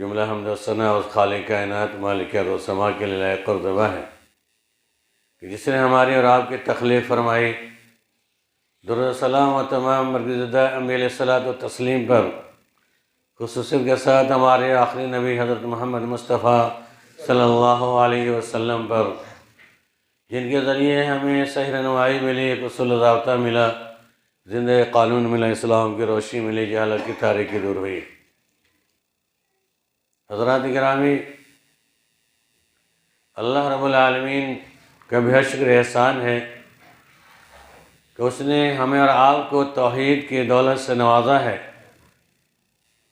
جملہ حمد و ثنا اس خالق کائنات مالک ارض و سما کے لیے لائق اور ذبح ہے کہ جس نے ہماری اور آپ کی تخلیق فرمائی۔ درود و سلام و تمام مرکزدہ انبیاء علیہ الصلوۃ و تسلیم پر، خصوصیت کے ساتھ ہمارے آخری نبی حضرت محمد مصطفیٰ صلی اللہ علیہ وسلم پر، جن کے ذریعے ہمیں صحیح رہنمائی ملی، ایک اصول ضابطہ ملا، زندہ قانون ملا، اسلام کی روشنی ملی، جہالت کی تاریکی دور ہوئی۔ حضرات گرامی، اللہ رب العالمین کا بے شکر احسان ہے کہ اس نے ہمیں اور آپ کو توحید کی دولت سے نوازا ہے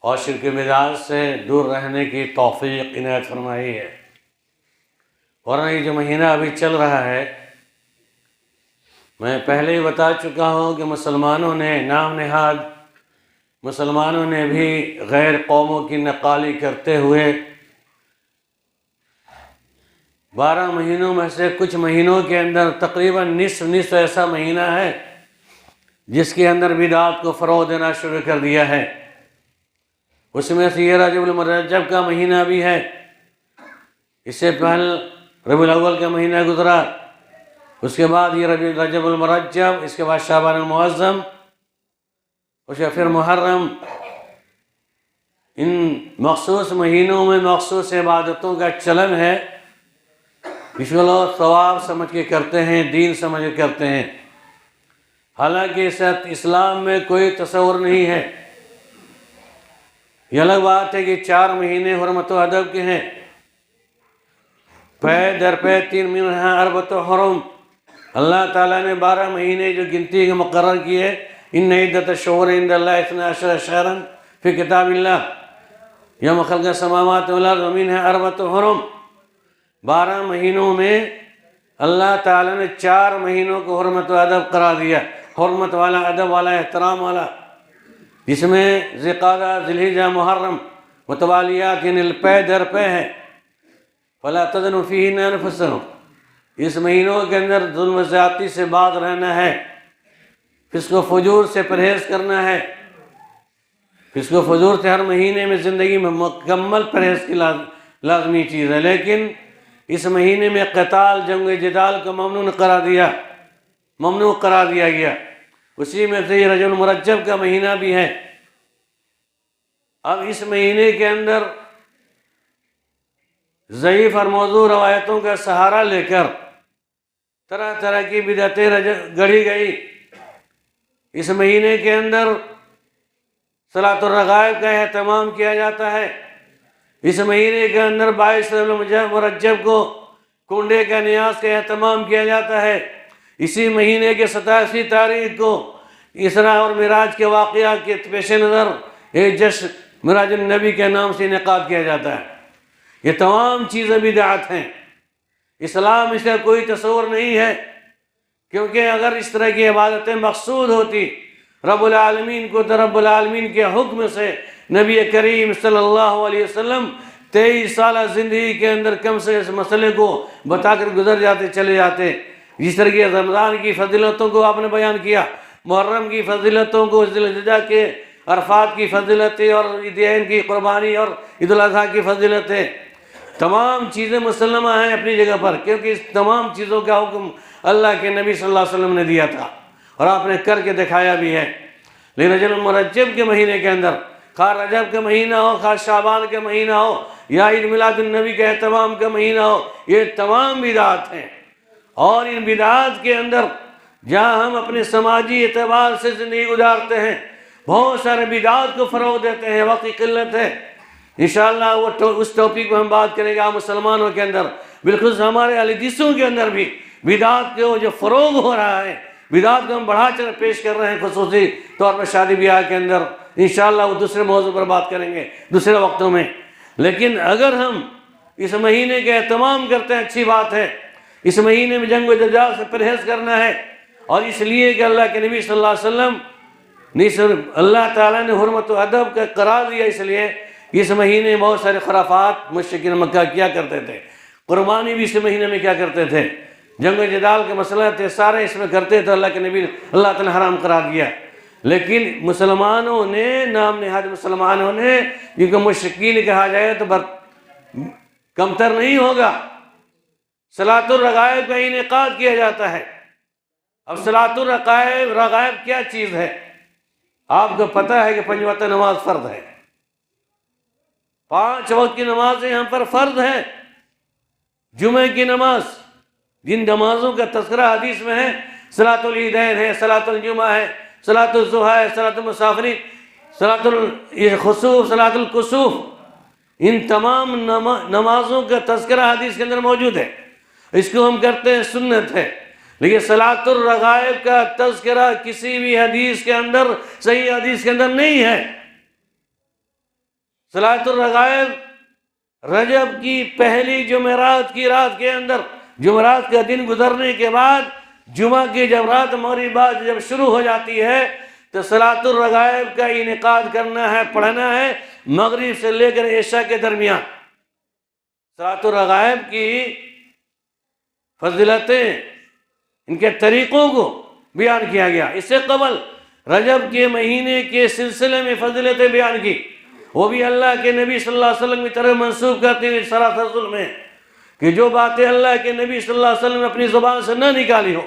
اور شرک بدعات سے دور رہنے کی توفیق عنایت فرمائی ہے۔ ورنہ یہ جو مہینہ ابھی چل رہا ہے، میں پہلے ہی بتا چکا ہوں کہ مسلمانوں نے نام نہاد، مسلمانوں نے بھی غیر قوموں کی نقالی کرتے ہوئے 12 مہینوں میں سے کچھ مہینوں کے اندر تقریباً نصف ایسا مہینہ ہے جس کے اندر بدعات کو فروغ دینا شروع کر دیا ہے۔ اس میں سے یہ رجب المرجب کا مہینہ بھی ہے، اس سے پہلے ربیع الاول کا مہینہ گزرا، اس کے بعد یہ رجب المرجب، اس کے بعد شعبان المعظم، اس کے پھر محرم۔ ان مخصوص مہینوں میں مخصوص عبادتوں کا چلن ہے، اس کو لوگ ثواب سمجھ کے کرتے ہیں، دین سمجھ کے کرتے ہیں، حالانکہ اس اسلام میں کوئی تصور نہیں ہے۔ یہ الگ بات ہے کہ 4 مہینے حرمت و ادب کے ہیں، پے در پے 3 مہینے ہیں اربعۃ حرم۔ اللہ تعالیٰ نے 12 مہینے جو گنتی کے مقرر کیے، ان عدۃ الشہور عند اللہ 12 شہرا فی کتاب اللہ یوم خلق السماوات والارض منها 4 حرم۔ 12 مہینوں میں اللہ تعالیٰ نے 4 مہینوں کو حرمت و ادب قرار دیا، حرمت والا، ادب والا، احترام والا، جس میں ذی القعدہ، ذی الحجہ، محرم متوالیات، یعنی پے در پے ہے۔ فلا تظلموا فیہن انفسکم، اس مہینوں کے اندر ظلم و زیادتی سے باز رہنا ہے، فسق و فجور سے پرہیز کرنا ہے۔ فسق و فجور سے ہر مہینے میں زندگی میں مکمل پرہیز کی لازمی چیز ہے، لیکن اس مہینے میں قتال، جنگ و جدال کو ممنوع قرار دیا گیا۔ اسی میں سے یہ رجب المرجب کا مہینہ بھی ہے۔ اب اس مہینے کے اندر ضعیف اور موضوع روایتوں کا سہارا لے کر طرح طرح کی بدعتیں گڑھی گئی۔ اس مہینے کے اندر صلاۃ الرغائب کا اہتمام کیا جاتا ہے۔ اس مہینے کے اندر 22 مرجب کو کنڈے کا نیاز کا اہتمام کیا جاتا ہے۔ اسی مہینے کے 87 تاریخ کو اسراء اور معراج کے واقعہ کے پیش نظر ایک جشن معراج النبی کے نام سے انعقاد کیا جاتا ہے۔ یہ تمام چیزیں بدعت ہیں، اسلام اس کا کوئی تصور نہیں ہے، کیونکہ اگر اس طرح کی عبادتیں مقصود ہوتی رب العالمین کو، تو رب العالمین کے حکم سے نبی کریم صلی اللہ علیہ وسلم 23 سالہ زندگی کے اندر کم سے اس مسئلے کو بتا کر گزر جاتے، چلے جاتے۔ جس طرح کی رمضان کی فضیلتوں کو آپ نے بیان کیا، محرم کی فضیلتوں کو، ذی الحجہ کے عرفات کی فضیلتیں، اور عیدین کی قربانی اور عید الاضحیٰ کی فضیلتیں، تمام چیزیں مسلمہ ہیں اپنی جگہ پر، کیونکہ اس تمام چیزوں کا حکم اللہ کے نبی صلی اللہ علیہ وسلم نے دیا تھا اور آپ نے کر کے دکھایا بھی ہے۔ لیکن رجب المرجب کے مہینے کے اندر، خواہ رجب کا مہینہ ہو، خواہ شعبان کا مہینہ ہو، یا عید میلاد النبی کے اہتمام کا مہینہ ہو، یہ تمام بدعات ہیں۔ اور ان بدعات کے اندر جہاں ہم اپنے سماجی اعتبار سے زندگی گزارتے ہیں، بہت سارے بدعات کو فروغ دیتے ہیں، وقت کی قلت ہے۔ انشاءاللہ اس ٹاپک پر ہم بات کریں گے۔ آپ مسلمانوں کے اندر، بالخصوص ہمارے اہل حدیثوں کے اندر بھی بدعات کو جو فروغ ہو رہا ہے، بدعات کو ہم بڑھا چڑھ پیش کر رہے ہیں، خصوصی طور پر شادی بیاہ کے اندر۔ انشاءاللہ وہ دوسرے موضوع پر بات کریں گے دوسرے وقتوں میں۔ لیکن اگر ہم اس مہینے کے اہتمام کرتے ہیں، اچھی بات ہے۔ اس مہینے میں جنگ و جدال سے پرہیز کرنا ہے، اور اس لیے کہ اللہ کے نبی صلی اللہ علیہ وسلم نہیں، صرف اللہ تعالیٰ نے حرمت و ادب کا قرار دیا، اس لیے اس مہینے میں بہت سارے خرافات مشرکین مکہ کیا کرتے تھے۔ قربانی بھی اس مہینے میں کیا کرتے تھے، جنگ و جدال کے مسئلہ تھے، سارے اس میں کرتے تھے، اللہ کے نبی اللہ تعالیٰ نے حرام قرار دیا۔ لیکن مسلمانوں نے نام نہاد مسلمانوں نے، کیونکہ مشرکین کہا جائے تو کمتر نہیں ہوگا، صلاۃ الرغائب کا انعقاد کیا جاتا ہے۔ اب صلاۃ رغائب کیا چیز ہے؟ آپ کو پتہ ہے کہ 5 وقت نماز فرض ہے، 5 وقت کی نمازیں ہم پر فرض ہیں۔ جمعہ کی نماز، جن نمازوں کا تذکرہ حدیث میں ہے، صلاۃ العیدین ہے، صلاۃ الجمعہ ہے، صلاۃ الضحیٰ ہے، صلاۃ المسافرین، صلاۃ الخسوف، صلاۃ الکسوف، ان تمام نمازوں کا تذکرہ حدیث کے اندر موجود ہے، اس کو ہم کرتے ہیں، سنت ہے۔ لیکن صلاۃ الرغائب کا تذکرہ کسی بھی حدیث کے اندر، صحیح حدیث کے اندر نہیں ہے۔ صلاۃ الرغائب رجب کی پہلی جمعرات کی رات کے اندر، جمعرات کا دن گزرنے کے بعد جمعہ کی جب رات مغرب بعد جب شروع ہو جاتی ہے تو صلاۃ الرغائب کا انعقاد کرنا ہے، پڑھنا ہے مغرب سے لے کر عشاء کے درمیان۔ صلاۃ الرغائب کی فضیلتیں، ان کے طریقوں کو بیان کیا گیا۔ اس سے قبل رجب کے مہینے کے سلسلے میں فضیلتیں بیان کی، وہ بھی اللہ کے نبی صلی اللہ علیہ وسلم کی طرف منسوب کرتے ہوئے سراسر ظلم ہے کہ جو باتیں اللہ کے نبی صلی اللہ علیہ وسلم نے اپنی زبان سے نہ نکالی ہو،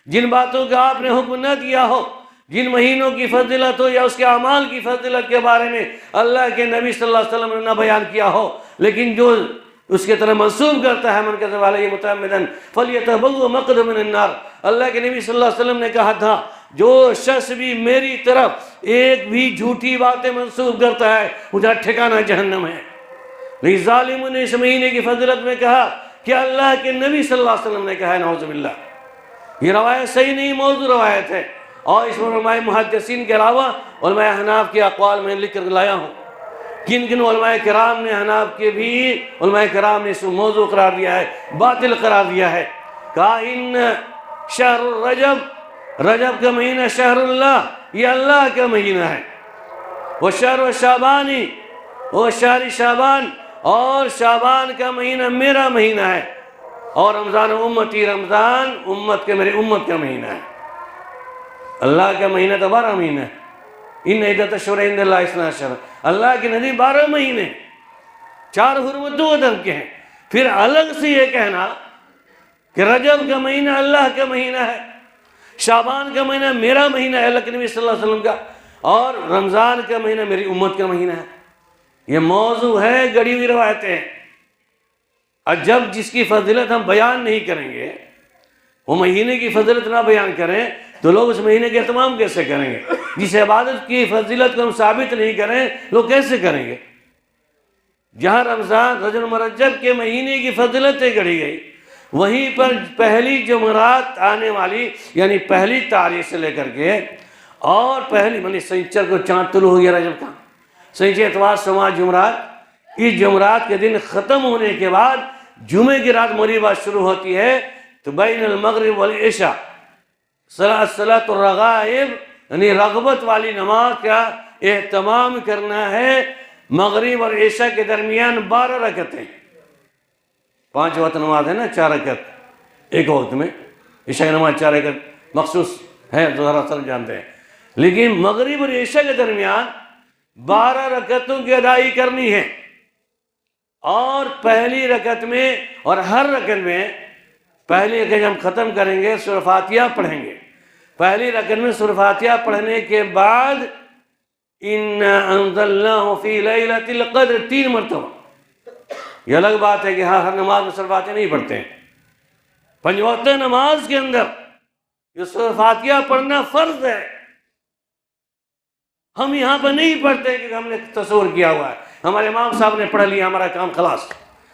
جن باتوں کا آپ نے حکم نہ دیا ہو، جن مہینوں کی فضیلت ہو یا اس کے اعمال کی فضیلت کے بارے میں اللہ کے نبی صلی اللہ علیہ وسلم نے نہ بیان کیا ہو، لیکن جو اس کے طرح منسوب کرتا ہے من کذب علی متعمدا فلیتبوأ مقعدہ من النار۔ اللہ کے نبی صلی اللہ علیہ وسلم نے کہا تھا جو شخص بھی میری طرف ایک بھی جھوٹی باتیں منسوب کرتا ہے مجھے ٹھکانہ جہنم ہے۔ لیکن ظالموں نے اس مہینے کی فضیلت میں کہا کہ اللہ کے نبی صلی اللہ علیہ وسلم نے کہا ہے، نعوذ باللہ۔ یہ روایت صحیح نہیں، موضوع روایت ہے، اور اس میں علماء محدثین کے علاوہ علماء حناف کے اقوال میں لکھ کر لایا ہوں۔ کن کن علماء کرام نے، حناف کے بھی علماء کرام نے اس کو موضوع قرار دیا ہے، باطل قرار دیا ہے، کہا ان شہر الرجب، رجب کا مہینہ شہر اللہ، یہ اللہ کا مہینہ ہے، وہ شہر شعبانی، وہ شہر شعبان، اور شعبان کا مہینہ میرا مہینہ ہے، اور رمضان امتی، رمضان امت کے میرے امت کا مہینہ ہے۔ اللہ کا مہینہ تو 12 مہینہ ہے، ان عدت الشہور عند اللہ 12 اللہ کے نزدیک 12 مہینے، 4 حرمت 2 عدد کے ہیں۔ پھر الگ سے یہ کہنا کہ رجب کا مہینہ اللہ کا مہینہ ہے، شعبان کا مہینہ میرا مہینہ ہے اللہ کے نبی صلی اللہ علیہ وسلم کا، اور رمضان کا مہینہ میری امت کا مہینہ ہے، یہ موضوع ہے، گڑی ہوئی روایتیں ہیں۔ اور جب جس کی فضیلت ہم بیان نہیں کریں گے، وہ مہینے کی فضیلت نہ بیان کریں تو لوگ اس مہینے کے اہتمام کیسے کریں گے؟ جس عبادت کی فضیلت کو ہم ثابت نہیں کریں لوگ کیسے کریں گے؟ جہاں رمضان رجب المرجب کے مہینے کی فضیلتیں گڑھی گئی، وہیں پر پہلی جمعرات آنے والی، یعنی پہلی تاریخ سے لے کر کے اور پہلی یعنی سنیچر کو چاند طلوع ہو گیا رجب کا، سنیچر اتوار سوموار جمعرات، اس جمعرات کے دن ختم ہونے کے بعد جمعے کی رات مغرب بعد شروع ہوتی ہے، تو بین المغرب والعشاء صلاۃ الرغائب، یعنی رغبت والی نماز کا اہتمام کرنا ہے۔ مغرب اور عشاء کے درمیان 12 رکعتیں، 5 وقت نماز ہے نا، 4 رکعت ایک وقت میں، عشاء کی نماز 4 رکعت مخصوص ہے، دراصل جانتے ہیں، لیکن مغرب اور عشاء کے درمیان 12 رکعتوں کی ادائی کرنی ہے، اور پہلی رکعت میں اور ہر رکعت میں، پہلی رکعت ہم ختم کریں گے سورہ فاتحہ پڑھیں گے، پہلی رکعت میں سورہ فاتحہ پڑھنے کے بعد اِنَّا أَنزَلْنَاهُ فِي لَيْلَةِ الْقَدْرِ 3 مرتبہ۔ یہ الگ بات ہے کہ ہر نماز میں سورہ فاتحہ نہیں پڑھتے ہیں، 5 وقت نماز کے اندر یہ سورہ فاتحہ پڑھنا فرض ہے۔ ہم یہاں پہ نہیں پڑھتے کہ ہم نے تصور کیا ہوا ہے، ہمارے امام صاحب نے پڑھ لیا، ہمارا کام خلاص،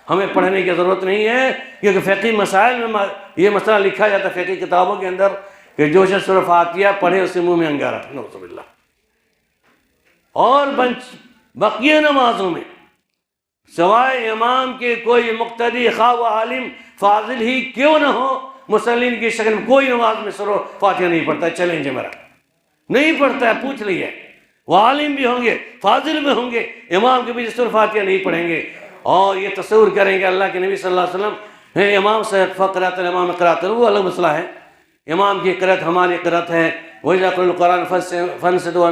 ہمیں پڑھنے کی ضرورت نہیں ہے، کیونکہ فقہی مسائل میں یہ مسئلہ لکھا جاتا ہے فقہی کتابوں کے اندر کہ جو شخص سورہ فاتحہ پڑھے اسے منہ میں انگارہ، نعوذ باللہ۔ اور بقیہ نمازوں میں سوائے امام کے کوئی مقتدی، خواہ و عالم فاضل ہی کیوں نہ ہو، مسلم کی شکل میں کوئی نماز میں سورہ فاتحہ نہیں پڑھتا ہے، چیلنج ہے میرا، نہیں پڑھتا ہے، پوچھ لیے، وہ عالم بھی ہوں گے، فاضل بھی ہوں گے، امام کے بھی سورہ فاتحہ نہیں پڑھیں گے، اور یہ تصور کریں گے اللہ کے نبی صلی اللہ علیہ وسلم امام سے فقرات امام قرات، وہ الگ مسئلہ ہے، امام کی قرات ہماری قرات ہے، وَإِذَا قُرِئَ الْقُرْآنُ فَانصِتُوا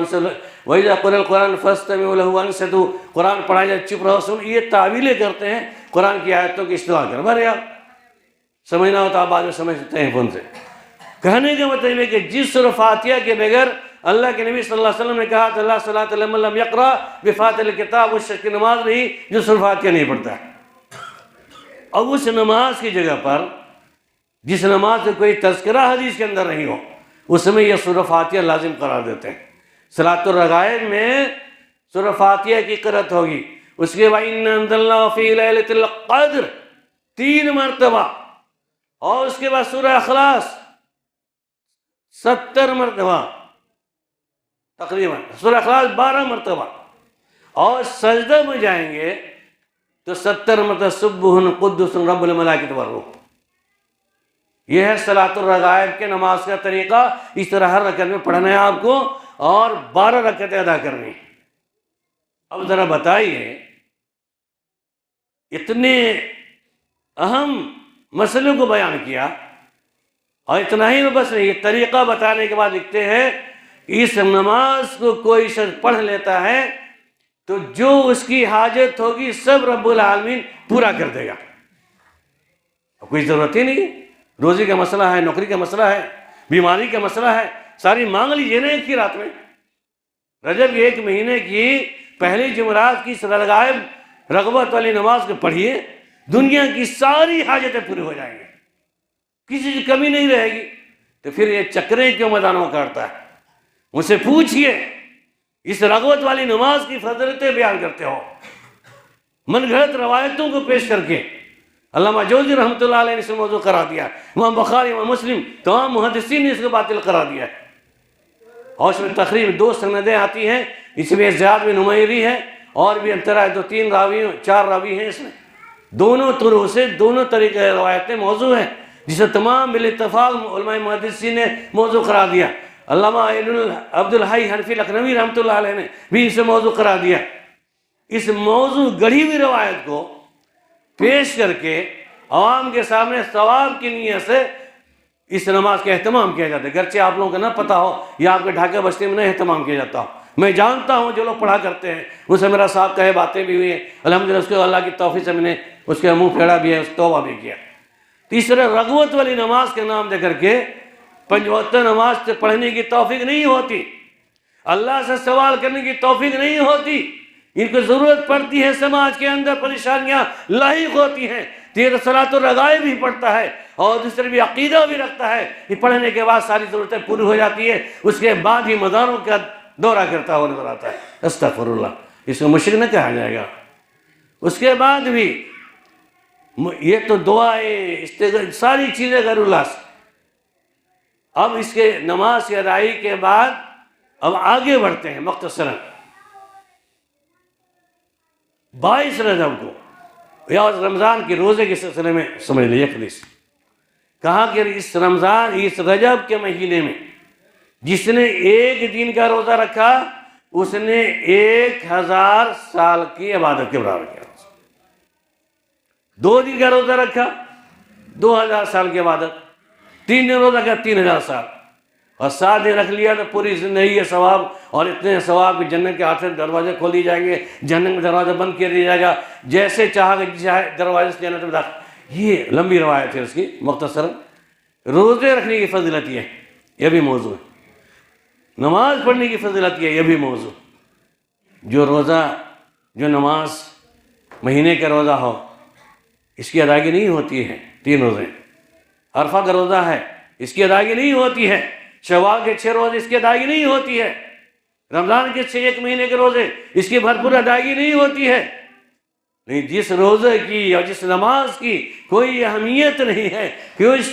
وَإِذَا قُرِئَ الْقُرْآنُ فَاسْتَمِعُوا لَهُ وَانصِتُوا، قرآن پڑھایا جائے چپ رہو سن. یہ تعویلیں کرتے ہیں قرآن کی آیتوں کی استدلال کر. بھر یار سمجھنا ہوتا آپ بعد میں سمجھ سکتے ہیں فون سے. کہنے کا مطلب ہے کہ جس سورہ فاتحہ کے بغیر اللہ کے نبی صلی اللہ علیہ وسلم نے کہا کہ اللہ صلاۃ لمن لم یقرأ بفاتحۃ الکتاب، اس شخص کی نماز نہیں جو سورہ فاتحہ نہیں پڑھتا ہے. اور اس نماز کی جگہ پر جس نماز سے کوئی تذکرہ حدیث کے اندر نہیں ہو اس میں یہ سورہ فاتحہ لازم قرار دیتے ہیں. صلاۃ الرغائب میں سورہ فاتحہ کی قرأت ہوگی. اس کے بعد اِنَّا أَنزَلْنَاهُ فِي لَيْلَةِ الْقَدْرِ 3 مرتبہ، اور اس کے بعد سورہ اخلاص 70 مرتبہ تقریباً، سورہ اخلاص 12 مرتبہ، اور سجدہ میں جائیں گے تو 70 مرتبہ سبح قدوس رب الملائکۃ والروح. یہ ہے صلاۃ الرغائب کے نماز کا طریقہ. اس طرح ہر رکعت میں پڑھنا ہے آپ کو اور 12 رکعتیں ادا کرنی. اب ذرا بتائیے اتنے اہم مسئلوں کو بیان کیا اور اتنا ہی میں بس نہیں، یہ طریقہ بتانے کے بعد لکھتے ہیں اس نماز کو کوئی شخص پڑھ لیتا ہے تو جو اس کی حاجت ہوگی سب رب العالمین پورا کر دے گا. کوئی ضرورت ہی نہیں. روزی کا مسئلہ ہے، نوکری کا مسئلہ ہے، بیماری کا مسئلہ ہے، ساری مانگ لیجیے نا ایک ہی رات میں. رجب کے 1 مہینے کی پہلی جمعرات کی رغائب رغبت والی نماز کو پڑھیے، دنیا کی ساری حاجتیں پوری ہو جائیں گی، کسی کی کمی نہیں رہے گی. تو پھر یہ چکریں کیوں میدانوں میں کاٹتا ہے؟ مجھ سے پوچھئے. اس رغبت والی نماز کی فضیلتیں بیان کرتے ہو، من گھڑت روایتوں کو پیش کر کے. علامہ جوزی رحمۃ اللہ علیہ نے اس کو موضوع قرار دیا، امام بخاری، امام مسلم، تمام محدثین نے اس کو باطل قرار دیا ہے. اور اس میں تقریباً 2 سندیں آتی ہیں. اس میں زیاد بن نمیری ہے اور بھی انترا 2-3 راوی 4 راوی ہیں. اس میں دونوں طرح سے دونوں طریقے روایتیں موضوع ہیں جسے تمام بالاتفاق علماء محدثین نے موضوع قرار دیا. علامہ عبد الحی حنفی لکھنوی رحمۃ اللہ علیہ نے بھی اسے موضوع قرار دیا. اس موضوع گڑھی ہوئی روایت کو پیش کر کے عوام کے سامنے ثواب کی نیت سے اس نماز کا اہتمام کیا جاتا ہے. گرچہ آپ لوگوں کو نہ پتہ ہو یا آپ کے ڈھاکہ بستی میں نہیں اہتمام کیا جاتا ہو. میں جانتا ہوں جو لوگ پڑھا کرتے ہیں ان سے میرا صاحب کہے باتیں بھی ہوئی ہیں. الحمدللہ اس کو اللہ کی توفیق سے میں نے اس کے منہ پھیرا بھی ہے، اس توبہ بھی کیا. تیسرے رغبت والی نماز کے نام دے کر کے 5 وقت نماز سے پڑھنے کی توفیق نہیں ہوتی، اللہ سے سوال کرنے کی توفیق نہیں ہوتی. ان کو ضرورت پڑتی ہے، سماج کے اندر پریشانیاں لاحق ہوتی ہیں. تیر صلاۃ الرغائب بھی پڑھتا ہے اور دوسرے بھی عقیدہ بھی رکھتا ہے. یہ پڑھنے کے بعد ساری ضرورتیں پوری ہو جاتی ہے. اس کے بعد ہی مزاروں کا دورہ کرتا ہوا نظر آتا ہے. استغفر اللہ، اس کو مشرک نہ کہا جائے گا. اس کے بعد بھی یہ تو دعائیں استغفار ساری چیزیں غیر اللہ سے. اب اس کے نماز کی ادائیگی کے بعد اب آگے بڑھتے ہیں مختصراً. 22 رجب کو یا رمضان کے روزے کے سلسلے میں سمجھ لیجیے حدیث کہا کہ اس رمضان اس رجب کے مہینے میں جس نے 1 دن کا روزہ رکھا اس نے 1000 سال کی عبادت کے برابر کیا. 2 دن کا روزہ رکھا 2000 سال کی عبادت، 3 دن روزہ رکھا 3000 سال، اور 7 دن رکھ لیا تو پوری زندگی ہے ثواب. اور اتنے ثواب کہ جنت کے 8 دروازے کھول دیے جائیں گے، جہنم میں دروازہ بند کر دیا جائے گا، جیسے چاہا کہ چاہے دروازے سے جنت میں داخل. یہ لمبی روایت ہے اس کی مختصر. روزے رکھنے کی فضیلت یہ ہے، یہ بھی موضوع ہے. نماز پڑھنے کی فضیلت یہ ہے، یہ بھی موضوع. جو روزہ جو نماز مہینے کا روزہ ہو اس کی ادائیگی نہیں ہوتی ہے. 3 روزے عرفہ کا روزہ ہے اس کی ادائیگی نہیں ہوتی ہے. شوال کے 6 روزے اس کی ادائیگی نہیں ہوتی ہے. رمضان کے 1 مہینے کے روزے اس کی بھرپور ادائیگی نہیں ہوتی ہے. لیکن جس روزے کی اور جس نماز کی کوئی اہمیت نہیں ہے،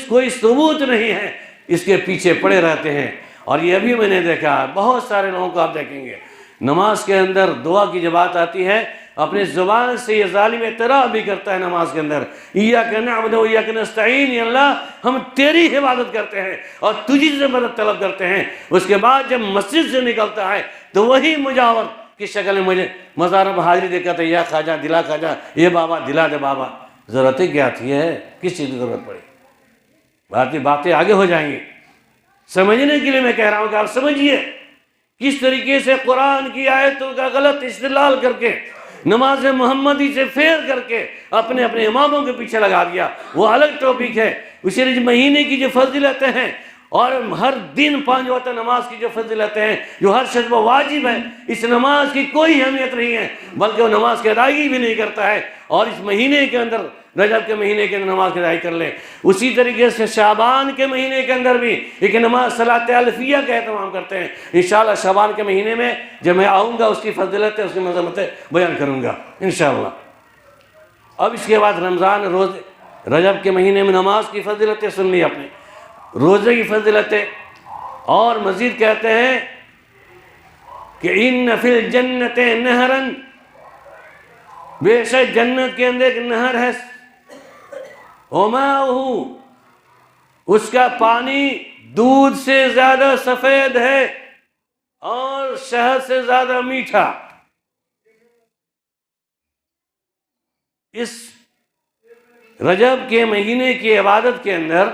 کوئی ثبوت نہیں ہے، اس کے پیچھے پڑے رہتے ہیں. اور یہ بھی میں نے دیکھا بہت سارے لوگوں کو آپ دیکھیں گے نماز کے اندر دعا کی جب بات آتی ہے اپنے زبان سے یہ ظالم اعتراف بھی کرتا ہے نماز کے اندر، ایاک نعبد و ایاک نستعین، یا اللہ ہم تیری عبادت کرتے ہیں اور تجھی سے مدد طلب کرتے ہیں. اس کے بعد جب مسجد سے نکلتا ہے تو وہی مجاور کی شکل میں مجھے مزار میں حاضری دے کہتا ہے یا خواجہ دلا خواجہ، یہ بابا دلا دے بابا. ضرورتیں کیا تھی ہے؟ کس چیز کی ضرورت پڑی؟ باتیں آگے ہو جائیں گی. سمجھنے کے لیے میں کہہ رہا ہوں کہ آپ سمجھیے کس طریقے سے قرآن کی آیتوں کا غلط استدلال کر کے نماز محمدی سے پھیر کر کے اپنے اماموں کے پیچھے لگا دیا، وہ الگ ٹاپک ہے۔ اسی مہینے کی جو فضیلتیں ہیں اور ہر دن 5 وقت نماز کی جو فضیلتیں ہیں جو ہر شخص پر واجب ہے، اس نماز کی کوئی اہمیت نہیں ہے، بلکہ وہ نماز کی ادائیگی بھی نہیں کرتا ہے، اور اس مہینے کے اندر، رجب کے مہینے کے اندر نماز کی ادائیگی کر لے۔ اسی طریقے سے شعبان کے مہینے کے اندر بھی ایک نماز صلاۃ الفیہ کا اہتمام کرتے ہیں۔ انشاءاللہ شعبان کے مہینے میں جب میں آؤں گا اس کی فضیلتیں، اس کی مذمتیں بیان کروں گا انشاءاللہ۔ اب اس کے بعد رمضان، رجب کے مہینے میں نماز کی فضیلتیں سن لی اپنے، روزے کی فضیلتیں، اور مزید کہتے ہیں کہ ان فی الجنت نہرا، بے شک جنت کے اندر ایک نہر ہے، وماؤہ، اس کا پانی دودھ سے زیادہ سفید ہے اور شہد سے زیادہ میٹھا۔ اس رجب کے مہینے کی عبادت کے اندر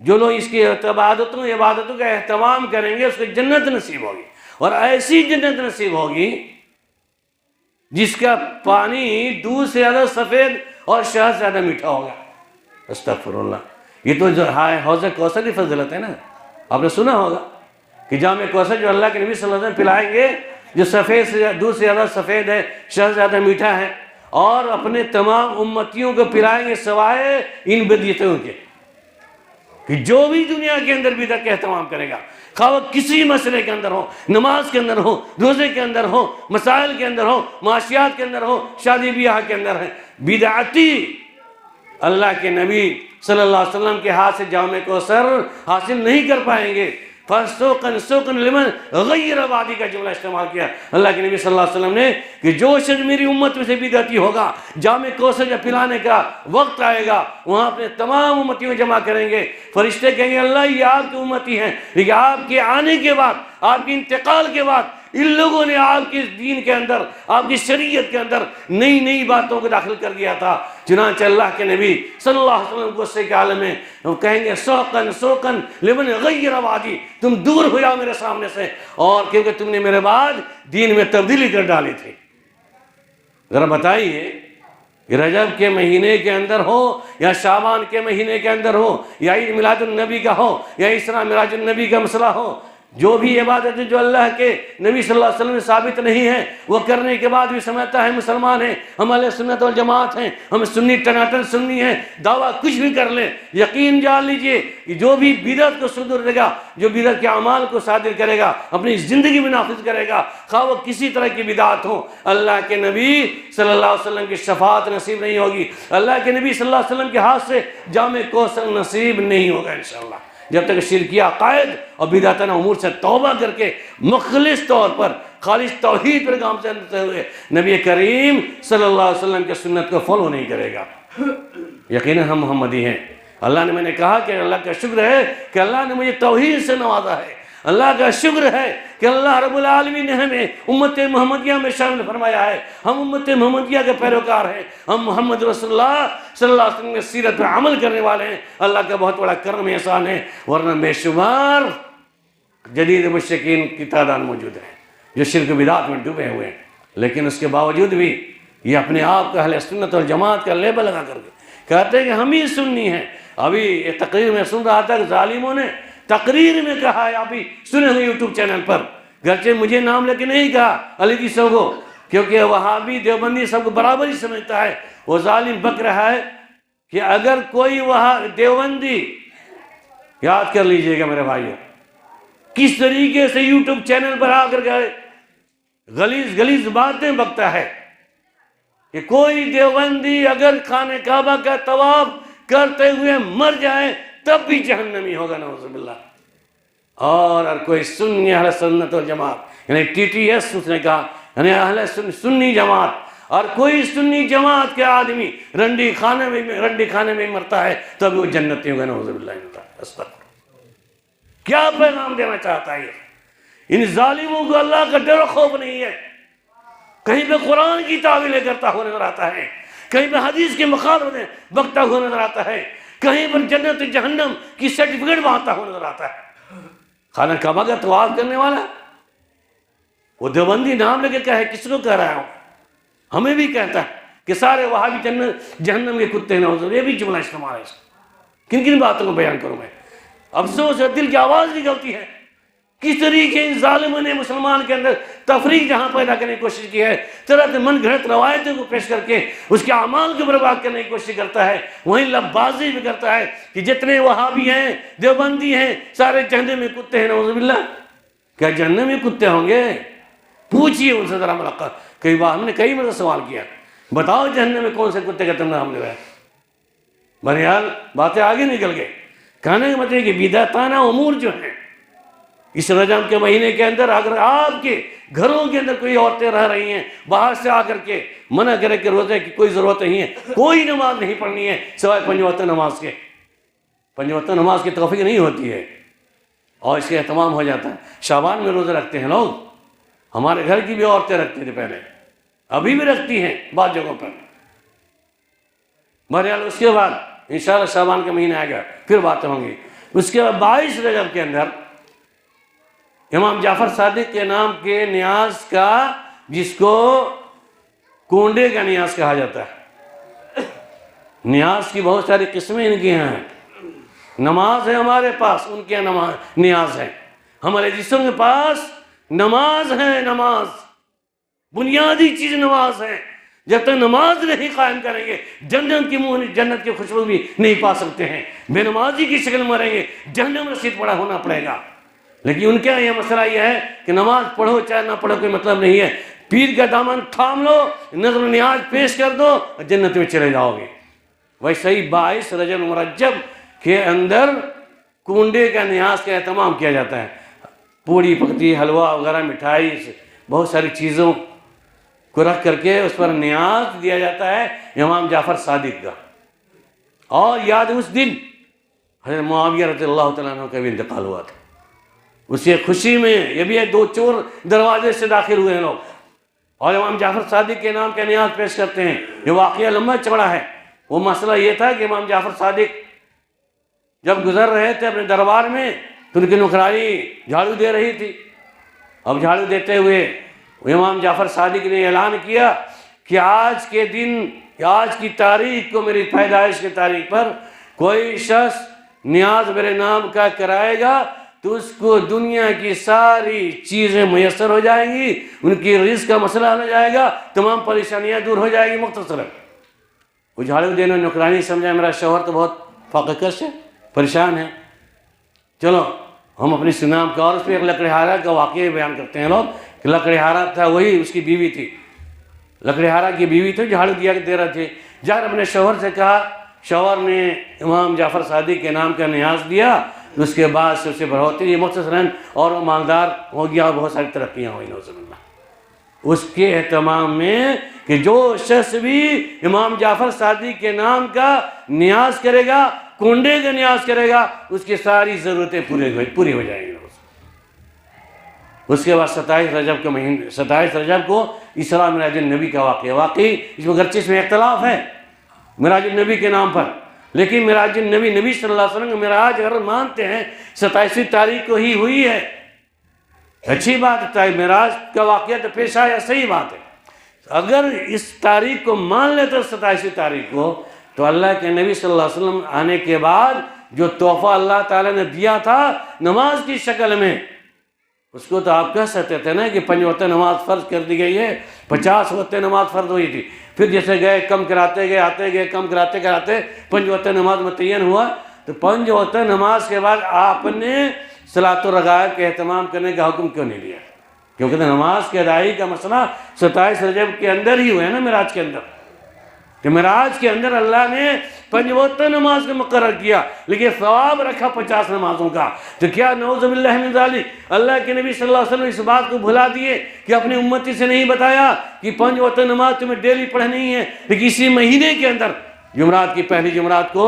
جو لوگ اس کی عبادتوں کا اہتمام کریں گے، اس کو جنت نصیب ہوگی، اور ایسی جنت نصیب ہوگی جس کا پانی دودھ سے زیادہ سفید اور شہد سے زیادہ میٹھا ہوگا۔ استغفر اللہ۔ یہ تو جو حوض کوثر کی فضیلت ہے نا، آپ نے سنا ہوگا کہ جام کوثر جو اللہ کے نبی صلی اللہ علیہ وسلم پلائیں گے، جو سفید سے دودھ سے زیادہ سفید ہے، شہد سے زیادہ میٹھا ہے، اور اپنے تمام امتیوں کو پلائیں گے سوائے ان بدعتوں کے، کہ جو بھی دنیا کے اندر بدعت کا اہتمام کرے گا، خواہ وہ کسی مسئلے کے اندر ہو، نماز کے اندر ہو، روزے کے اندر ہو، مسائل کے اندر ہو، معاشیات کے اندر ہو، شادی بیاہ کے اندر ہے، بدعتی اللہ کے نبی صلی اللہ علیہ وسلم کے ہاتھ سے جام کوثر حاصل نہیں کر پائیں گے۔ فَسُوقًا سُوقًا لِمَنْ غَيَّرَ بَعْدِي کا جملہ استعمال کیا اللہ کے نبی صلی اللہ علیہ وسلم نے، کہ جو شخص میری امت میں سے بدعتی ہوگا، جام کوثر جب پلانے کا وقت آئے گا، وہاں اپنے تمام امتیوں جمع کریں گے، فرشتے کہیں گے اللہ یہ آپ کی امتی ہیں، لیکن آپ کے آنے کے بعد، آپ کے انتقال کے بعد ان لوگوں نے آپ کے دین کے اندر، آپ کی شریعت کے اندر نئی نئی باتوں کو داخل کر دیا تھا۔ چنانچہ اللہ کے نبی صلی اللہ علیہ وسلم غصے کے عالم میں وہ کہیں گے سوقن سوقن لمن غیر وادی، تم دور ہو جاؤ میرے سامنے سے، اور کیونکہ تم نے میرے بعد دین میں تبدیلی کر ڈالی تھی۔ ذرا بتائیے کہ رجب کے مہینے کے اندر ہو یا شعبان کے مہینے کے اندر ہو یا عید میلاد النبی کا ہو یا اسراء معراج النبی کا مسئلہ ہو، جو بھی عبادتیں جو اللہ کے نبی صلی اللہ علیہ وسلم میں ثابت نہیں ہیں، وہ کرنے کے بعد بھی سمجھتا ہے مسلمان ہیں، ہم اہل سنت والجماعت ہیں، ہم سنی ٹناٹن سنی ہیں، دعویٰ کچھ بھی کر لیں، یقین جان لیجئے کہ جو بھی بدعت کو صدر دے گا، جو بدعت کے اعمال کو صادر کرے گا، اپنی زندگی میں نافذ کرے گا، خواہ وہ کسی طرح کی بدعت ہو، اللہ کے نبی صلی اللہ علیہ وسلم کی شفاعت نصیب نہیں ہوگی، اللہ کے نبی صلی اللہ علیہ وسلم کے ہاتھ سے جام کوثر نصیب نہیں ہوگا انشاءاللہ، جب تک شرکی عقائد اور بدعتانہ امور سے توبہ کر کے مخلص طور پر خالص توحید پر کام کرتے ہوئے نبی کریم صلی اللہ علیہ وسلم کے سنت کو فالو نہیں کرے گا۔ یقیناً ہم محمدی ہیں۔ اللہ نے، میں نے کہا کہ اللہ کا شکر ہے کہ اللہ نے مجھے توحید سے نوازا ہے، اللہ کا شکر ہے کہ اللہ رب العالمین نے ہمیں امت محمدیہ میں شامل فرمایا ہے، ہم امت محمدیہ کے پیروکار ہیں، ہم محمد رسول اللہ صلی اللہ علیہ وسلم کی سیرت پر عمل کرنے والے ہیں۔ اللہ کا بہت بڑا کرم احسان ہے، ورنہ بے شمار جدید مشرکین کی تعداد موجود ہے جو شرک و بدعت میں ڈوبے ہوئے ہیں، لیکن اس کے باوجود بھی یہ اپنے آپ کو اہل سنت والجماعت کا لیبل لگا کر کے کہتے ہیں کہ ہم ہی سنی ہیں۔ ابھی ایک تقریر میں سن رہا تھا کہ ظالموں نے تقریر میں کہا ہے، ابھی سنے ہوئے یوٹیوب چینل پر، گرچہ مجھے نام لے کے نہیں کہا علی کی سو کو، کیونکہ وہابی دیوبندی سب کو برابر ہی سمجھتا ہے، وہ ظالم بک رہا ہے کہ اگر کوئی وہاں دیوبندی، یاد کر لیجئے گا میرے بھائیوں، کس طریقے سے یوٹیوب چینل پر آ کر گئے غلیظ غلیظ باتیں بکتا ہے کہ کوئی دیوبندی اگر خانہ کعبہ کا طواف کرتے ہوئے مر جائے تب بھی جہنمی ہوگا، نعوذ باللہ۔ اور کوئی سنی اہل سنت والجماعت، یعنی ٹی ٹی ایس اس نے کہا، یعنی اہل سنی جماعت، اور کوئی سنی جماعت کے آدمی رنڈی خانے میں مرتا ہے تب وہ جنتی ہوگا، نعوذ باللہ۔ استغفر۔ کیا پیغام دینا چاہتا ہے ان ظالموں کو؟ اللہ کا ڈر و خوف نہیں ہے، کہیں پہ قرآن کی تعویلیں کرتا ہوا نظر آتا ہے، کہیں پہ حدیث کے مخالفت بکتا ہوا نظر آتا ہے، کہیں پر جنت جہنم کی سرٹیفکیٹ بانٹتا ہوا نظر آتا ہے۔ خانہ کعبہ کا طواف کرنے والا وہ دیوبندی نام لے کے کہے، کس کو کہہ رہا ہوں؟ ہمیں بھی کہتا ہے کہ سارے وہابی جنت جہنم کے کتے ہیں، یہ بھی جملہ استعمال ہے۔ کن کن باتوں کو بیان کروں میں؟ افسوس ہے، دل کی آواز نکلتی ہے، کس طریقے ان ظالموں نے مسلمان کے اندر تفریق جہاں پیدا کرنے کی کوشش کی ہے، طرح سے من گھڑت روایتوں کو پیش کر کے اس کے اعمال کو برباد کرنے کی کوشش کرتا ہے، وہیں لبازی بھی کرتا ہے کہ جتنے وہابی ہیں، دیوبندی ہیں، سارے جہنم میں کتے ہیں۔ نعوذ باللہ، کیا جہنم میں کتے ہوں گے؟ پوچھئے ان سے ذرا ملاقات، کئی بار ہم نے کئی مرتبہ سوال کیا، بتاؤ جہنم میں کون سے کتے کا تم نے نام لیا؟ بہرحال باتیں آگے نکل گئے۔ کہنے کا مطلب کہ بدعتانہ امور جو ہیں اس رجب کے مہینے کے اندر، اگر آپ کے گھروں کے اندر کوئی عورتیں رہ رہی ہیں، باہر سے آ کر کے منع کرے کہ روزے کی کوئی ضرورت نہیں ہے، کوئی نماز نہیں پڑھنی ہے سوائے 5 وقت نماز کے، 5 وقت نماز کی توفیق نہیں ہوتی ہے اور اس کے اہتمام ہو جاتا ہے۔ شعبان میں روزے رکھتے ہیں لوگ، ہمارے گھر کی بھی عورتیں رکھتی تھیں پہلے، ابھی بھی رکھتی ہیں بعض جگہوں پر۔ بہرحال اس کے بعد انشاءاللہ شعبان کا مہینہ آئے گا، پھر باتیں ہوں گی۔ اس کے بعد 22 رجب کے اندر امام جعفر صادق کے نام کے نیاز کا، جس کو کونڈے کا نیاز کہا جاتا ہے، نیاز کی بہت ساری قسمیں ان کی ہیں۔ نماز ہے ہمارے پاس، ان کے نیاز ہے۔ ہمارے جسم کے پاس نماز ہے، نماز بنیادی چیز نماز ہے۔ جب تک نماز نہیں قائم کریں گے جنت کی خوشبو بھی نہیں پا سکتے ہیں۔ بے نمازی کی شکل مریں گے، جہنم رسید پڑا ہونا پڑے گا۔ لیکن ان کا یہ مسئلہ یہ ہے کہ نماز پڑھو چاہے نہ پڑھو کوئی مطلب نہیں ہے، پیر کا دامن تھام لو، نظر و نیاز پیش کر دو، جنت میں چلے جاؤ گے۔ ویسے ہی 22 رجب المرجب کے اندر کنڈے کا نیاز کا اہتمام کیا جاتا ہے، پوڑی پکتی، حلوہ وغیرہ، مٹھائی، بہت ساری چیزوں کو رکھ کر کے اس پر نیاز دیا جاتا ہے امام جعفر صادق کا۔ اور یاد اس دن حضرت معاویہ رضی اللہ تعالیٰ عنہ کا بھی انتقال ہوا تھا، اسی خوشی میں یہ بھی 2 چور دروازے سے داخل ہوئے ہیں لوگ، اور امام جعفر صادق کے نام کا نیاز پیش کرتے ہیں۔ یہ واقعہ لمبا چوڑا ہے۔ وہ مسئلہ یہ تھا کہ امام جعفر صادق جب گزر رہے تھے اپنے دربار میں تو ان کی نوکرانی جھاڑو دے رہی تھی۔ اب جھاڑو دیتے ہوئے امام جعفر صادق نے اعلان کیا کہ آج کے دن، آج کی تاریخ کو، میری پیدائش کی تاریخ پر کوئی شخص نیاز میرے نام کا کرائے گا تو اس کو دنیا کی ساری چیزیں میسر ہو جائیں گی، ان کی رزق کا مسئلہ ہو جائے گا، تمام پریشانیاں دور ہو جائے گی۔ مختصراً وہ جھاڑو دینے نوکرانی سمجھا میرا شوہر تو بہت فاقہ کش ہے، پریشان ہے، چلو ہم اپنی سنام کا، اور اس پہ ایک لکڑہارا کا واقعہ بیان کرتے ہیں لوگ کہ لکڑہارا تھا، وہی اس کی بیوی تھی، لکڑہارا کی بیوی تھی، جھاڑو دے رہے تھے۔ جب اپنے شوہر سے کہا، شوہر نے امام جعفر صادق کے نام کا نیاز دیا، اس کے بعد سے اسے بڑھوتی یہ مختصراً اور وہ مالدار ہو گیا اور بہت ساری ترقیاں ہوئی۔ نعوذ باللہ، اس کے اہتمام میں کہ جو شخص بھی امام جعفر صادق کے نام کا نیاز کرے گا، کنڈے کا نیاز کرے گا، اس کی ساری ضرورتیں پوری ہو جائیں گی۔ اس کے بعد 27 رجب کے مہینے، 27 رجب کو اسراء معراج النبی کا واقعہ، واقعی اس میں گرچہ اس میں اختلاف ہے معراج النبی کے نام پر، لیکن معراج النبی، نبی صلی اللہ علیہ وسلم کا معراج اگر مانتے ہیں 27 تاریخ کو ہی ہوئی ہے، اچھی بات ہے، معراج کا واقعہ تو پیش آیا، صحیح بات ہے۔ اگر اس تاریخ کو مان لیتے 27 تاریخ کو، تو اللہ کے نبی صلی اللہ علیہ وسلم آنے کے بعد جو تحفہ اللہ تعالیٰ نے دیا تھا نماز کی شکل میں، اس کو تو آپ کہہ سکتے تھے نا کہ 5 وقت نماز فرض کر دی گئی ہے، 50 وقت نماز فرض ہوئی تھی، پھر جیسے گئے کم کراتے گئے، آتے گئے کم کراتے 5 وقت نماز متعین ہوا، تو 5 وقت نماز کے بعد آپ نے صلاۃ الرغائب کے اہتمام کرنے کا حکم کیوں نہیں دیا؟ کیونکہ نماز کی ادائیگی کا مسئلہ 27 رجب کے اندر ہی ہوا ہے نا، معراج کے اندر، کہ معراج کے اندر اللہ نے 5 وقت نماز کو مقرر کیا، لیکن ثواب رکھا 50 نمازوں کا۔ تو کیا نعوذ باللہ من ذالک اللہ کے نبی صلی اللہ علیہ وسلم اس بات کو بھلا دیے کہ اپنی امتی سے نہیں بتایا کہ 5 وقت نماز تمہیں ڈیلی پڑھنی ہے، لیکن اسی مہینے کے اندر جمعرات کی پہلی جمعرات کو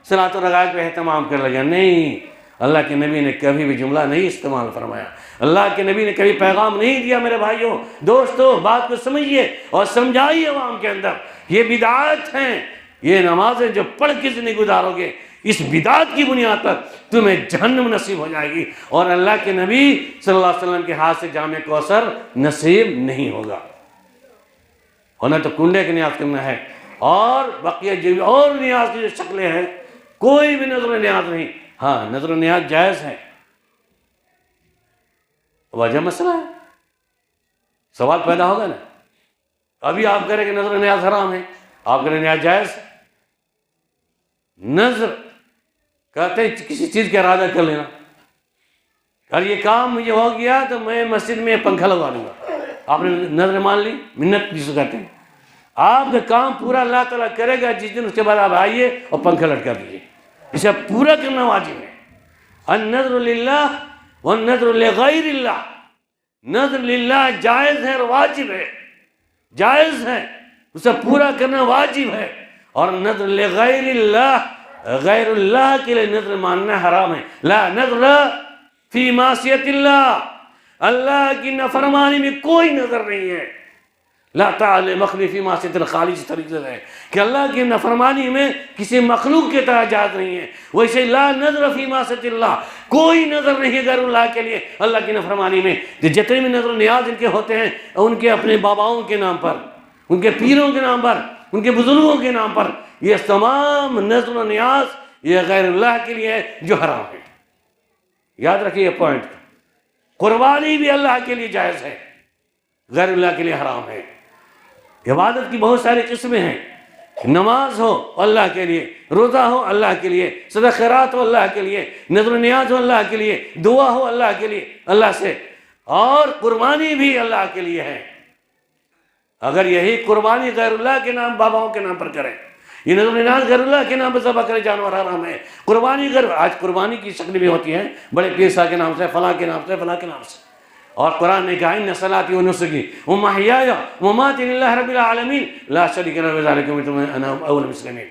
صلاۃ الرغائب کا اہتمام کر لگا؟ نہیں، اللہ کے نبی نے کبھی بھی جملہ نہیں استعمال فرمایا، اللہ کے نبی نے کبھی پیغام نہیں دیا۔ میرے بھائیوں دوستو، بات کو سمجھیے اور سمجھائیے عوام کے اندر، یہ بدعات ہیں، یہ نمازیں جو پڑھ کے زندگی گزارو گے، اس بدعت کی بنیاد پر تمہیں جہنم نصیب ہو جائے گی، اور اللہ کے نبی صلی اللہ علیہ وسلم کے ہاتھ سے جام کوثر نصیب نہیں ہوگا۔ ہونا تو کنڈے کی نیاز کرنا ہے، اور بقیہ جو بھی اور نیاز کی جو شکلیں ہیں، کوئی بھی نظر و نیاز نہیں۔ ہاں نظر و نیاز جائز ہے، وجہ مسئلہ ہے، سوال پیدا ہوگا نا۔ ابھی آپ کہہ رہے کہ نظر و نیاز حرام ہے، آپ کہہ رہے نیاز جائز ہے۔ نظر کہتے ہیں کسی چیز کا ارادہ کر لینا، اگر یہ کام مجھے ہو گیا تو میں مسجد میں پنکھا لگوا دوں گا، آپ نے نظر مان لی، منت جسے کہتے ہیں۔ آپ کا کام پورا اللہ تعالیٰ کرے گا جس دن، اس کے بعد آپ آئیے اور پنکھا لٹکا دیجیے، اسے پورا کرنا واجب ہے۔ النظر للہ والنظر لغیر اللہ، نظر للہ جائز ہے اور واجب ہے، جائز ہے، اسے پورا کرنا واجب ہے، اور نظر لغیر اللہ، غیر اللہ کے لیے نظر ماننا حرام ہے۔ لا نظر فی معصیت اللہ، اللہ کی نافرمانی میں کوئی نظر نہیں ہے۔ لا تعالی مخلوق فی معصیت الخالق، اس طریقے سے ہے کہ اللہ کی نافرمانی میں کسی مخلوق کے طرح جائز نہیں ہے۔ ویسے لا نظر فی معصیت اللہ، کوئی نظر نہیں ہے غیر اللہ کے لیے اللہ کی نافرمانی میں۔ جتنے بھی نظر و نیاز ان کے ہوتے ہیں، ان کے اپنے باباؤں کے نام پر، ان کے پیروں کے نام پر، ان کے بزرگوں کے نام پر، یہ تمام نظر و نیاز یہ غیر اللہ کے لیے ہے، جو حرام ہے۔ یاد رکھیے یہ پوائنٹ۔ قربانی بھی اللہ کے لیے جائز ہے، غیر اللہ کے لیے حرام ہے۔ عبادت کی بہت ساری قسمیں ہیں، نماز ہو اللہ کے لیے، روزہ ہو اللہ کے لیے، صدقہ خیرات ہو اللہ کے لیے، نذر و نیاز ہو اللہ کے لیے، دعا ہو اللہ کے لیے، اللہ سے، اور قربانی بھی اللہ کے لیے ہے۔ اگر یہی قربانی غیر اللہ کے نام، باباؤں کے نام پر کریں، یہ نذر و نیاز غیر اللہ کے نام پر ذبح کرے جانور حرام ہے۔ قربانی آج قربانی کی شکل بھی ہوتی ہیں، بڑے پیر صاحب کے نام سے، فلاں کے نام سے، فلاں کے نام سے، اور قرآن نے کہا ان صلاتی و نسکی و محیای و مماتی للہ رب العالمین لا شریک لہ وبذلک امرت وانا اول المسلمین،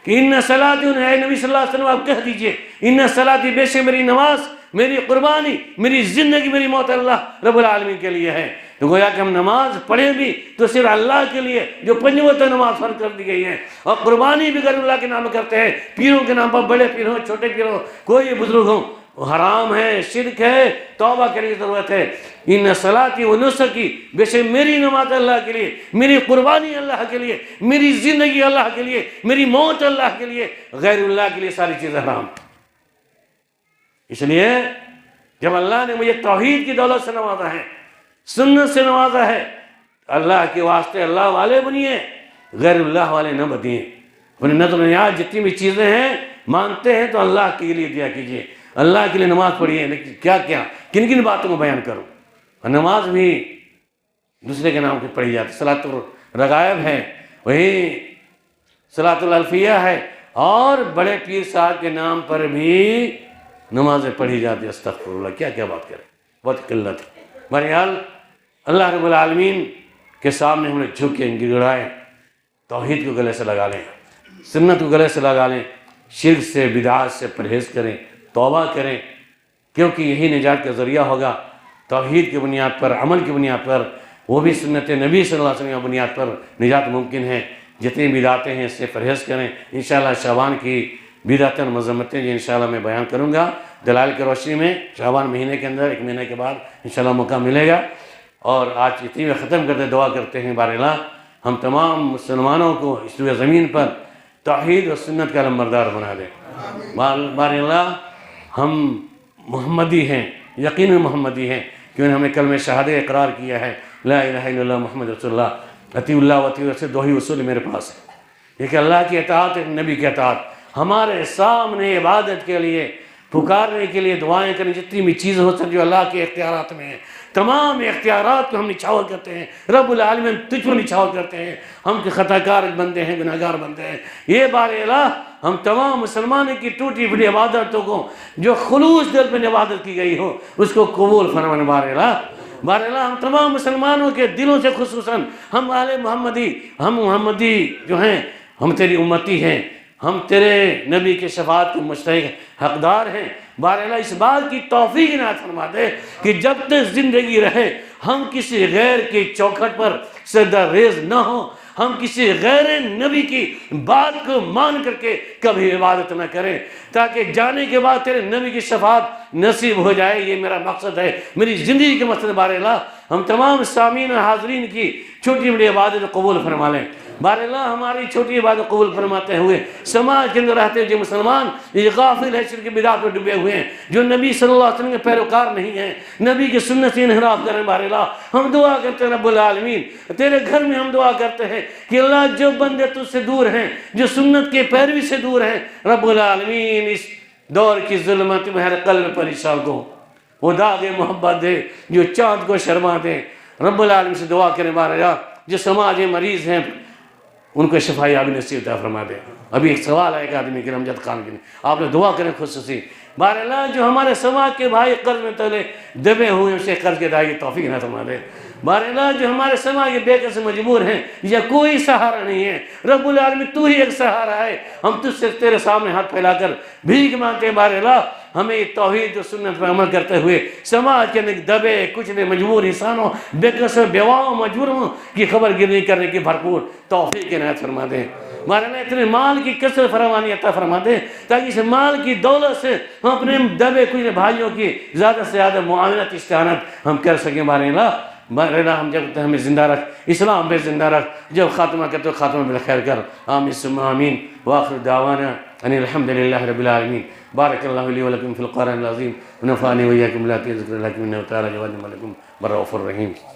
کہ ان صلاتی، اے نبی صلی اللہ علیہ وسلم آپ کہہ دیجئے، ان صلاتی، بے شک میری نماز، میری قربانی، میری زندگی، میری موت اللہ رب العالمین کے لیے ہے۔ تو گویا کہ ہم نماز پڑھیں بھی تو صرف اللہ کے لیے، جو 5 وقت نماز فرض کر دی گئی ہے، اور قربانی بھی غیر اللہ کے نام کرتے ہیں، پیروں کے نام پر، بڑے پیر ہوں، چھوٹے پیر ہوں، کوئی بزرگ ہوں، حرام ہے، شرک ہے، توبہ کرنے کی ضرورت ہے۔ ان صلاتی و نسکی، بے شک میری نماز اللہ کے لیے، میری قربانی اللہ کے لیے، میری زندگی اللہ کے لیے، میری موت اللہ کے لیے، غیر اللہ کے لیے ساری چیزیں حرام۔ اس لیے جب اللہ نے مجھے توحید کی دولت سے نوازا ہے، سنت سے نوازا ہے، اللہ کے واسطے اللہ والے بنیے، غیر اللہ والے نہ بنیے۔ اپنے نظر و نیاز جتنی بھی چیزیں ہیں مانتے ہیں تو اللہ کے لیے دیا کیجیے، اللہ کے لیے نماز پڑھیے۔ لیکن کیا کن کن باتوں کو بیان کروں؟ نماز بھی دوسرے کے نام سے پڑھی جاتی، صلاۃ الرغائب ہے، وہی صلاۃ الالفیہ ہے، اور بڑے پیر صاحب کے نام پر بھی نمازیں پڑھی جاتی۔ استغفر اللہ، کیا کیا بات کریں، بہت قلت ہے۔ بہرحال اللہ رب العالمین کے سامنے ہم نے جھک کے گڑگڑائیں، توحید کو گلے سے لگا لیں، سنت کو گلے سے لگا لیں، شرک سے، بدعات سے پرہیز کریں، توبہ کریں، کیونکہ یہی نجات کا ذریعہ ہوگا۔ توحید کی بنیاد پر، عمل کی بنیاد پر، وہ بھی سنت نبی صلی اللہ علیہ وسلم کی بنیاد پر نجات ممکن ہے۔ جتنی بدعتیں ہیں اس سے پرہیز کریں۔ انشاءاللہ شعبان کی بدعتیں اور مذمتیں جو انشاءاللہ میں بیان کروں گا دلائل کی روشنی میں، شعبان مہینے کے اندر، 1 مہینے کے بعد انشاءاللہ موقع ملے گا۔ اور آج اتنی میں ختم کرتے دعا کرتے ہیں، بار اللہ ہم تمام مسلمانوں کو اس روئے زمین پر توحید اور سنت کا علمبردار بنا دے۔ بار اللہ ہم محمدی ہیں، یقین محمدی ہیں، کیونکہ ہم نے کلمہ شہادہ اقرار کیا ہے، لا الہ الا اللہ محمد رسول اللہ، اطیع اللہ و اطیع رسول، 2 ہی اصول میرے پاس ہے، ایک اللہ کی اطاعت، ایک نبی کی اطاعت۔ ہمارے سامنے عبادت کے لیے، پکارنے کے لیے، دعائیں کرنے، جتنی بھی چیزیں ہو سکتی جو اللہ کے اختیارات میں ہیں، تمام اختیارات کو ہم نچھاور کرتے ہیں۔ رب العالمین تجھ پر نچھاور کرتے ہیں، ہم کے خطا کار بندے ہیں، گناہ گار بندے ہیں۔ یہ بار الہ ہم تمام مسلمانوں کی ٹوٹی پھوٹی عبادتوں کو، جو خلوص دل میں عبادت کی گئی ہو، اس کو قبول فرمانے بار الہ۔ بار الہ ہم تمام مسلمانوں کے دلوں سے، خصوصاً ہم اہل محمدی جو ہیں، ہم تیری امتی ہیں، ہم تیرے نبی کے شفاعت کے مستحق حقدار ہیں۔ بار اللہ اس بات کی توفیق عنایت فرما دے کہ جب تک زندگی رہے ہم کسی غیر کی چوکھٹ پر سجدہ ریز نہ ہوں، ہم کسی غیر نبی کی بات کو مان کر کے کبھی عبادت نہ کریں، تاکہ جانے کے بعد تیرے نبی کی شفاعت نصیب ہو جائے۔ یہ میرا مقصد ہے، میری زندگی کے مقصد۔ بار اللہ ہم تمام سامعین اور حاضرین کی چھوٹی بڑی عبادت قبول فرما لیں۔ بار اللہ ہماری چھوٹی عبادت قبول فرماتے ہوئے سماج کے اندر رہتے جو مسلمان یہ غافل ہے، شرک بدعت میں ڈوبے ہوئے ہیں، جو نبی صلی اللہ علیہ وسلم کے پیروکار نہیں ہیں، نبی کی سنت سے انحراف کریں، بار اللہ ہم دعا کرتے ہیں رب العالمین تیرے گھر میں ہم دعا کرتے ہیں کہ اللہ جو بندے تجھ سے دور ہیں، جو سنت کے پیروی سے دور ہیں، رب العالمین اس دور کی ظلمت میں ہر قلب پریشان کو وہ داغ محبت دے، جو چاند کو شرما دے۔ رب العالمین سے دعا کریں بار اللہ جو سماج مریض ہیں ان کو شفا یابی نصیب عطا فرما دے۔ ابھی ایک سوال ہے ایک آدمی کے امجد خان کے لیے، آپ نے دعا کریں خصوصی بار اللہ جو ہمارے سماج کے بھائی قرض میں تلے دبے ہوئے ہیں اسے قرض کے ادائیگی کی توفیق نہ فرما دے۔ بار اللہ جو ہمارے سماج کے بے قصد مجبور ہیں یا کوئی سہارا نہیں ہے، رب العالمین تو ہی ایک سہارا ہے، ہم تجھ سے تیرے سامنے ہاتھ پھیلا کر بھیک مانگتے ہیں بار اللہ ہمیں توحید و سنت پر عمل کرتے ہوئے سماج کے اندر دبے کچلے مجبور انسانوں، بے قصد بیواؤں مجبوروں کی خبر گیری کرنے کی بھرپور توفیق عنایت فرما دیں۔ مولانا اتنے مال کی کثرت فراوانی عطا فرما دے تاکہ اس مال کی دولت سے ہم اپنے دبے کچھ بھائیوں کی زیادہ سے زیادہ معاونت استعانت ہم کر سکیں۔ بارے ہم جب ہمیں زندہ رکھ، اسلام پہ زندہ رکھ، جب خاتمہ کرتے خاتمہ بالخیر کر۔ آمین ثم آمین وآخر دعوانا ان الحمد للہ رب العالمین۔ بارک اللہ لی ولکم فی القرآن العظیم ونفعنی وإیاکم بآیات ذکر الحکیم انہ تعالی جواد ملکم بالرؤوف الرحیم۔